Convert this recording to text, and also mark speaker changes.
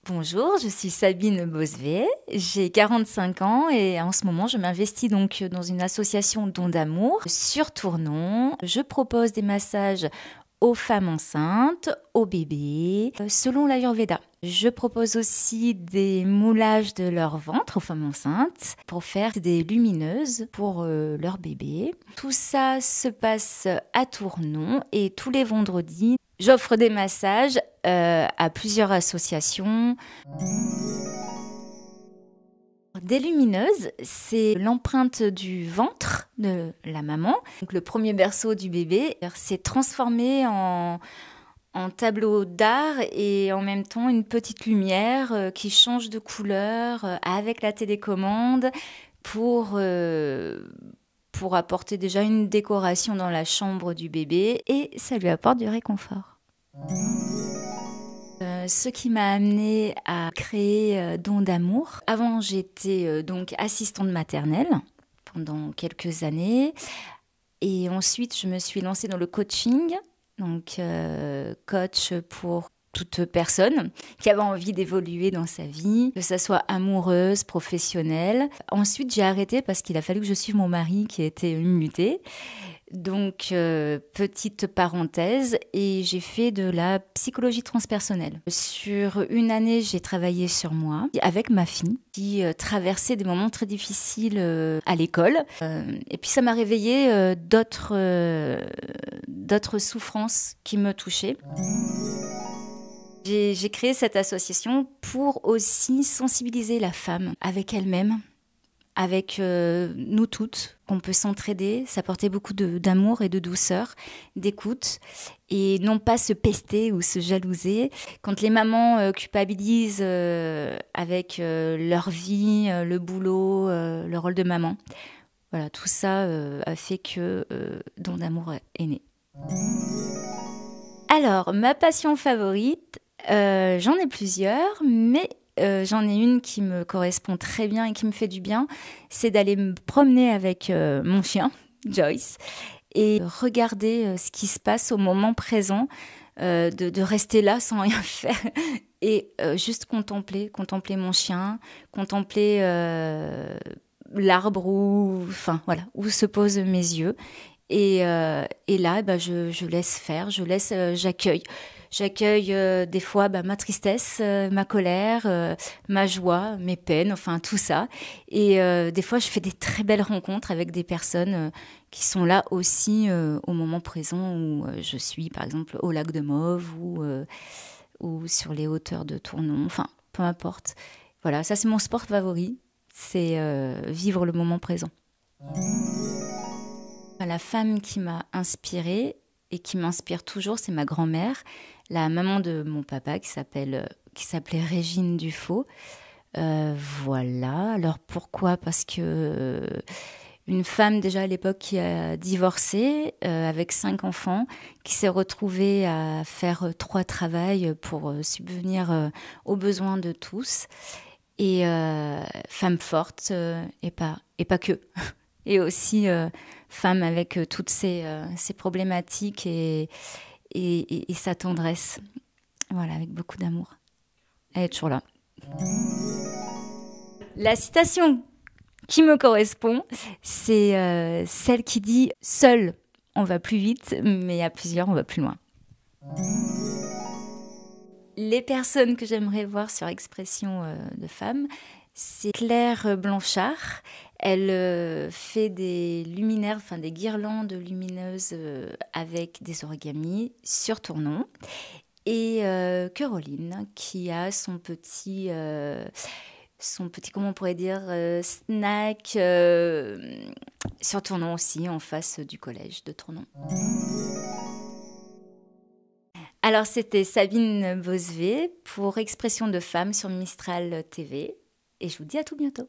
Speaker 1: Bonjour, je suis Sabine Bossuet, j'ai 45 ans et en ce moment je m'investis donc dans une association Don d'amour sur Tournon. Je propose des massages aux femmes enceintes, aux bébés, selon l'Ayurveda. Je propose aussi des moulages de leur ventre aux femmes enceintes pour faire des lumineuses pour leur bébé. Tout ça se passe à Tournon et tous les vendredis, j'offre des massages à plusieurs associations. Des lumineuses, c'est l'empreinte du ventre de la maman. Donc le premier berceau du bébé s'est transformé en tableau d'art et en même temps une petite lumière qui change de couleur avec la télécommande pour apporter déjà une décoration dans la chambre du bébé et ça lui apporte du réconfort. Ce qui m'a amenée à créer Don d'amour. Avant, j'étais donc assistante maternelle pendant quelques années. Et ensuite, je me suis lancée dans le coaching. Donc, coach pour toute personne qui avait envie d'évoluer dans sa vie, que ça soit amoureuse, professionnelle. Ensuite, j'ai arrêté parce qu'il a fallu que je suive mon mari qui était muté. Donc, petite parenthèse, et j'ai fait de la psychologie transpersonnelle. Sur une année, j'ai travaillé sur moi, avec ma fille, qui traversait des moments très difficiles à l'école. Et puis, ça m'a réveillé d'autres souffrances qui me touchaient. J'ai créé cette association pour aussi sensibiliser la femme avec elle-même, avec nous toutes, qu'on peut s'entraider, s'apporter beaucoup d'amour et de douceur, d'écoute, et non pas se pester ou se jalouser. Quand les mamans culpabilisent avec leur vie, le boulot, le rôle de maman, voilà, tout ça a fait que Don d'amour est né. Alors, ma passion favorite, j'en ai plusieurs, mais j'en ai une qui me correspond très bien et qui me fait du bien, c'est d'aller me promener avec mon chien, Joyce, et regarder ce qui se passe au moment présent, de rester là sans rien faire et juste contempler mon chien, contempler l'arbre où se posent mes yeux. Et là, je laisse faire, j'accueille. J'accueille des fois ma tristesse, ma colère, ma joie, mes peines, enfin tout ça. Et des fois, je fais des très belles rencontres avec des personnes qui sont là aussi au moment présent où je suis, par exemple, au lac de Mauves ou sur les hauteurs de Tournon. Enfin, peu importe. Voilà, ça c'est mon sport favori, c'est vivre le moment présent. La femme qui m'a inspirée et qui m'inspire toujours, c'est ma grand-mère, la maman de mon papa qui s'appelait Régine Dufaux. Voilà. Alors pourquoi ? Parce que une femme déjà à l'époque qui a divorcé avec 5 enfants, qui s'est retrouvée à faire 3 travails pour subvenir aux besoins de tous. Et femme forte et pas que. Et aussi femme avec toutes ses problématiques et sa tendresse. Voilà, avec beaucoup d'amour. Elle est toujours là. La citation qui me correspond, c'est celle qui dit « Seul, on va plus vite, mais à plusieurs, on va plus loin ». Les personnes que j'aimerais voir sur Expression de femmes, c'est Claire Blanchard. Elle fait des luminaires, enfin des guirlandes lumineuses avec des origamis sur Tournon. Et Caroline, qui a son petit, comment on pourrait dire, snack sur Tournon aussi, en face du collège de Tournon. Alors, c'était Sabine Bossuet pour Expression de femmes sur Mistral TV. Et je vous dis à tout bientôt.